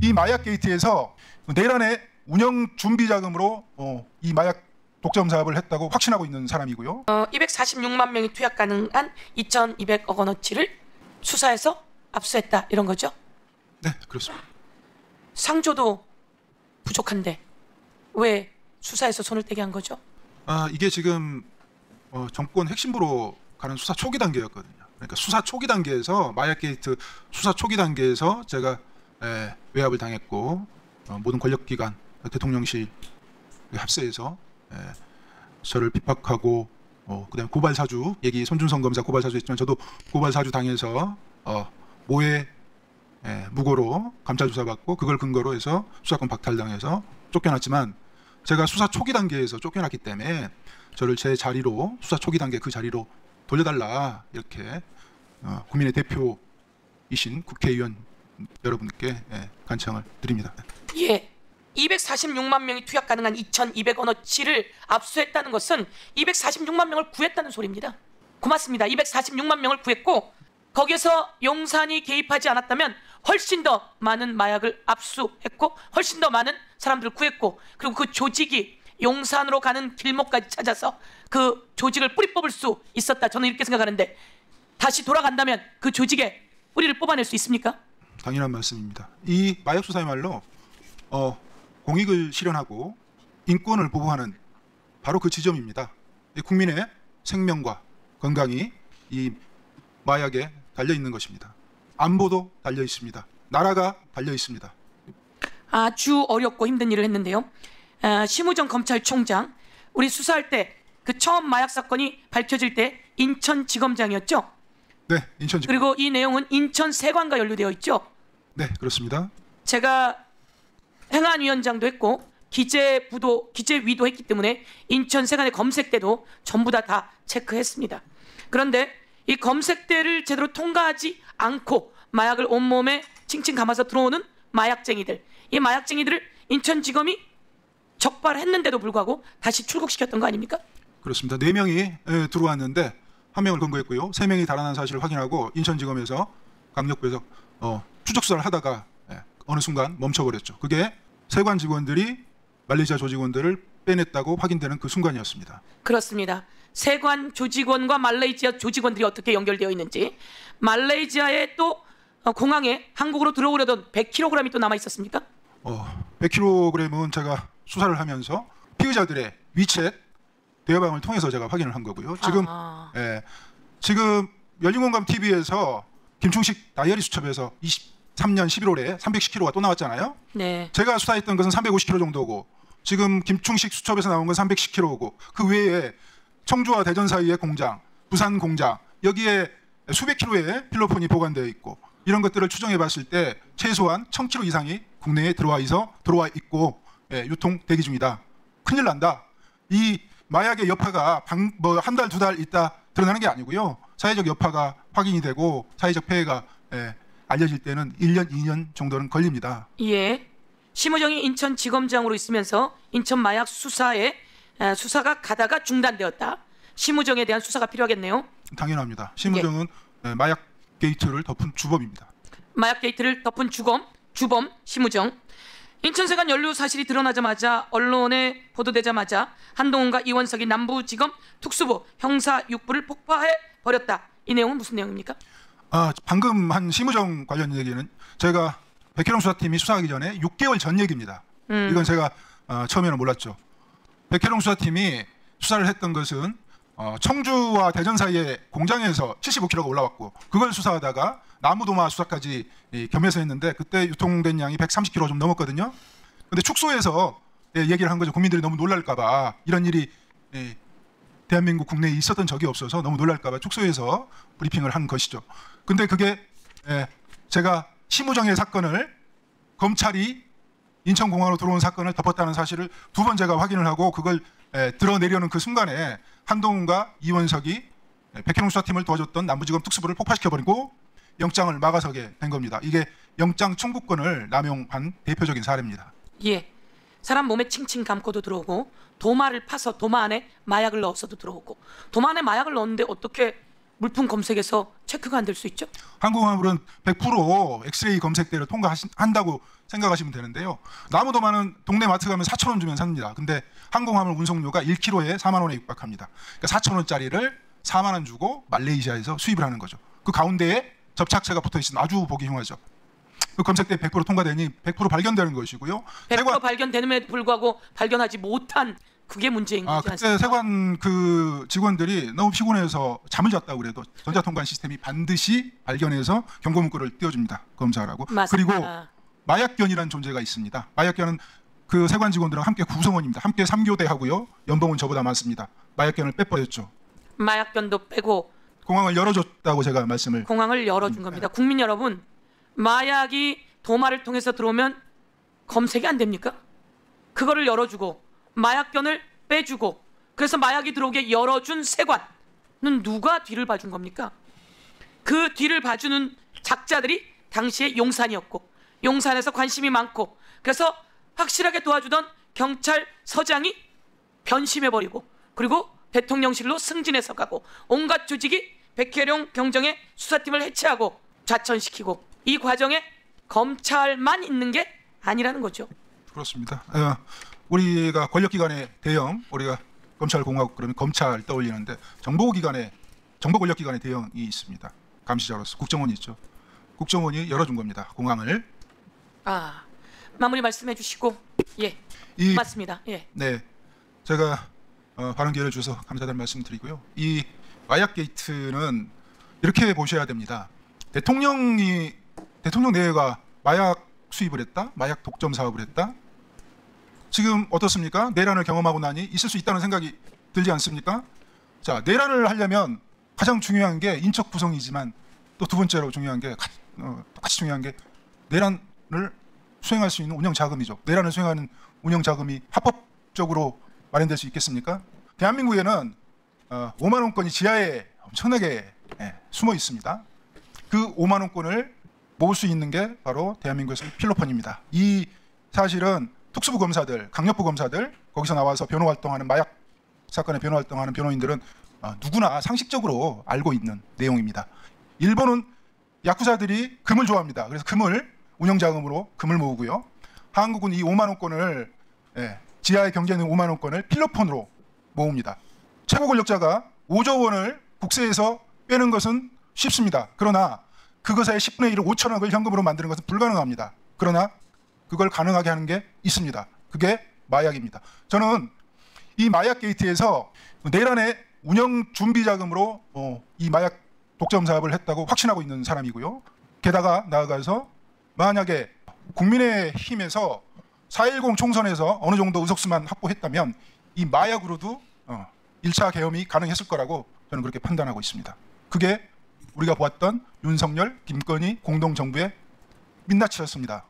이 마약 게이트에서 내란의 운영 준비 자금으로 이 마약 독점 사업을 했다고 확신하고 있는 사람이고요. 246만 명이 투약 가능한 2,200억 원어치를 수사해서 압수했다 이런 거죠? 네, 그렇습니다. 상조도 부족한데 왜 수사에서 손을 떼게 한 거죠? 이게 지금 정권 핵심부로 가는 수사 초기 단계였거든요. 그러니까 수사 초기 단계에서 마약 게이트 수사 초기 단계에서 제가 외압을 당했고 모든 권력기관 대통령실 합세해서 저를 핍박하고 그다음에 고발 사주 얘기 손준성 검사 고발 사주 했지만 저도 고발 사주 당해서 모해 무고로 감찰 조사 받고 그걸 근거로 해서 수사권 박탈당해서 쫓겨났지만 제가 수사 초기 단계에서 쫓겨났기 때문에 저를 제 자리로 수사 초기 단계 그 자리로 돌려달라 이렇게 국민의 대표이신 국회의원 여러분께 간청을 드립니다. 예. 246만 명이 투약 가능한 2,200억 원어치를 압수했다는 것은 246만 명을 구했다는 소리입니다. 고맙습니다. 246만 명을 구했고 거기에서 용산이 개입하지 않았다면 훨씬 더 많은 마약을 압수했고 훨씬 더 많은 사람들을 구했고 그리고 그 조직이 용산으로 가는 길목까지 찾아서 그 조직을 뿌리 뽑을 수 있었다. 저는 이렇게 생각하는데 다시 돌아간다면 그 조직의 뿌리를 뽑아낼 수 있습니까? 당연한 말씀입니다. 이 마약 수사야말로 공익을 실현하고 인권을 보호하는 바로 그 지점입니다. 국민의 생명과 건강이 이 마약에 달려 있는 것입니다. 안보도 달려 있습니다. 나라가 달려 있습니다. 아주 어렵고 힘든 일을 했는데요. 심우정 검찰총장 우리 수사할 때 그 처음 마약 사건이 밝혀질 때 인천지검장이었죠? 네, 인천지검. 그리고 이 내용은 인천세관과 연루되어 있죠? 네, 그렇습니다. 제가 행안위원장도 했고 기재위도 했기 때문에 인천세관의 검색대도 전부 다 체크했습니다. 그런데 이 검색대를 제대로 통과하지 않고 마약을 온몸에 칭칭 감아서 들어오는 마약쟁이들, 이 마약쟁이들을 인천지검이 적발했는데도 불구하고 다시 출국시켰던 거 아닙니까? 그렇습니다. 4명이 들어왔는데 1명을 검거했고요. 3명이 달아난 사실을 확인하고 인천지검에서 강력부에서 추적 수사를 하다가 어느 순간 멈춰버렸죠. 그게 세관 직원들이 말레이시아 조직원들을 빼냈다고 확인되는 그 순간이었습니다. 그렇습니다. 세관 조직원과 말레이시아 조직원들이 어떻게 연결되어 있는지, 말레이시아의 또 공항에 한국으로 들어오려던 100kg이 또 남아 있었습니까? 100kg은 제가 수사를 하면서 피의자들의 위챗 대화방을 통해서 제가 확인을 한 거고요. 지금 열린공감 TV에서 김충식 다이어리 수첩에서 23년 11월에 310kg가 또 나왔잖아요. 네. 제가 수사했던 것은 350kg 정도고 지금 김충식 수첩에서 나온 건 310kg고 그 외에 청주와 대전 사이의 공장, 부산 공장 여기에 수백 킬로의 필로폰이 보관되어 있고 이런 것들을 추정해 봤을 때 최소한 1000kg 이상이 국내에 들어와 있고 유통 대기 중이다. 큰일 난다. 이 마약의 여파가 한 달, 2달 있다 드러나는 게 아니고요. 사회적 여파가 확인이 되고 사회적 폐해가 알려질 때는 1년, 2년 정도는 걸립니다. 예. 심우정이 인천지검장으로 있으면서 인천 마약 수사가 가다가 중단되었다. 심우정에 대한 수사가 필요하겠네요. 당연합니다. 심우정은 마약 게이트를 덮은 주범입니다. 마약 게이트를 덮은 주범 심우정. 인천세관 연루 사실이 드러나자마자 언론에 보도되자마자 한동훈과 이원석이 남부지검 특수부 형사 6부를 폭파해 버렸다. 이 내용은 무슨 내용입니까? 방금 한 심우정 관련 얘기는 제가 백혜령 수사팀이 수사하기 전에 6개월 전 얘기입니다. 이건 제가 처음에는 몰랐죠. 백혜령 수사팀이 수사를 했던 것은 청주와 대전 사이의 공장에서 75kg가 올라왔고 그걸 수사하다가 나무도마 수사까지 겸해서 했는데 그때 유통된 양이 130kg 좀 넘었거든요. 근데 축소해서 얘기를 한 거죠. 국민들이 너무 놀랄까 봐 이런 일이 대한민국 국내에 있었던 적이 없어서 너무 놀랄까 봐 축소해서 브리핑을 한 것이죠. 근데 그게 제가 심우정의 사건을 검찰이 인천공항으로 들어온 사건을 덮었다는 사실을 2번 제가 확인을 하고 그걸 드러내려는 그 순간에 한동훈과 이원석이 백혜령 수사팀을 도와줬던 남부지검 특수부를 폭파시켜버리고 영장을 막아서게 된 겁니다. 이게 영장 청구권을 남용한 대표적인 사례입니다. 예, 사람 몸에 칭칭 감고도 들어오고 도마를 파서 도마 안에 마약을 넣어서도 들어오고 도마 안에 마약을 넣었는데 어떻게 물품 검색에서 체크가 안 될 수 있죠? 항공화물은 100% 엑스레이 검색대를 통과한다고 생각하시면 되는데요. 나무도 많은 동네 마트 가면 4,000원 주면 삽니다. 근데 항공화물 운송료가 1kg에 4만 원에 육박합니다. 그러니까 4,000원짜리를 4만 원 주고 말레이시아에서 수입을 하는 거죠. 그 가운데에 접착체가 붙어 있으면 아주 보기 흉하죠. 그 검색대 100% 통과되니 100% 발견되는 것이고요. 100% 발견되는에도 불구하고 발견하지 못한 그게 문제인 거지 그때 않습니까? 세관 그 직원들이 너무 피곤해서 잠을 잤다고 그래도 전자통관 시스템이 반드시 발견해서 경고 문구를 띄워줍니다. 검사하라고. 맞습니다. 그리고 마약견이라는 존재가 있습니다. 마약견은 그 세관 직원들은 함께 구성원입니다. 함께 3교대 하고요. 연봉은 저보다 많습니다. 마약견을 빼버렸죠. 마약견도 빼고 공항을 열어줬다고 제가 말씀을. 공항을 열어준 겁니다. 국민 여러분, 마약이 도마를 통해서 들어오면 검색이 안 됩니까? 그거를 열어주고 마약견을 빼주고 그래서 마약이 들어오게 열어준 세관은 누가 뒤를 봐준 겁니까? 그 뒤를 봐주는 작자들이 당시에 용산이었고 용산에서 관심이 많고 그래서 확실하게 도와주던 경찰서장이 변심해버리고 그리고 대통령실로 승진해서 가고 온갖 조직이 백혜룡 경정의 수사팀을 해체하고 좌천시키고 이 과정에 검찰만 있는 게 아니라는 거죠. 그렇습니다. 우리가 권력기관의 대형, 우리가 검찰공화국 그러면 검찰 떠올리는데 정보권력기관의 대형이 있습니다. 감시자로서 국정원이 있죠. 국정원이 열어준 겁니다. 공항을. 마무리 말씀해 주시고 예, 맞습니다. 예. 네, 제가 발언 기회를 주셔서 감사하다는 말씀드리고요. 이 마약 게이트는 이렇게 보셔야 됩니다. 대통령 내외가 마약 수입을 했다, 마약 독점 사업을 했다. 지금 어떻습니까? 내란을 경험하고 나니 있을 수 있다는 생각이 들지 않습니까? 자, 내란을 하려면 가장 중요한 게 인적 구성이지만 또 두 번째로 중요한 게 똑같이 중요한 게 내란을 수행할 수 있는 운영 자금이죠. 내란을 수행하는 운영 자금이 합법적으로 마련될 수 있겠습니까? 대한민국에는 5만 원권이 지하에 엄청나게 숨어 있습니다. 그 5만 원권을 모을 수 있는 게 바로 대한민국에서의 필로폰입니다. 이 사실은 특수부 검사들, 강력부 검사들, 거기서 나와서 변호 활동하는 마약 사건의 변호 활동하는 변호인들은 누구나 상식적으로 알고 있는 내용입니다. 일본은 야쿠자들이 금을 좋아합니다. 그래서 금을 운영자금으로 금을 모으고요. 한국은 이 5만 원권을 지하의 경제에 있는 5만 원권을 필로폰으로 모읍니다. 최고 권력자가 5조 원을 국세에서 빼는 것은 쉽습니다. 그러나 그것의 10분의 1을 5천억을 현금으로 만드는 것은 불가능합니다. 그러나 그걸 가능하게 하는 게 있습니다. 그게 마약입니다. 저는 이 마약 게이트에서 내란의 운영 준비 자금으로 이 마약 독점 사업을 했다고 확신하고 있는 사람이고요. 게다가 나아가서 만약에 국민의힘에서 4.10 총선에서 어느 정도 의석수만 확보했다면 이 마약으로도 1차 계엄이 가능했을 거라고 저는 그렇게 판단하고 있습니다. 그게 우리가 보았던 윤석열, 김건희 공동정부의 민낯이었습니다.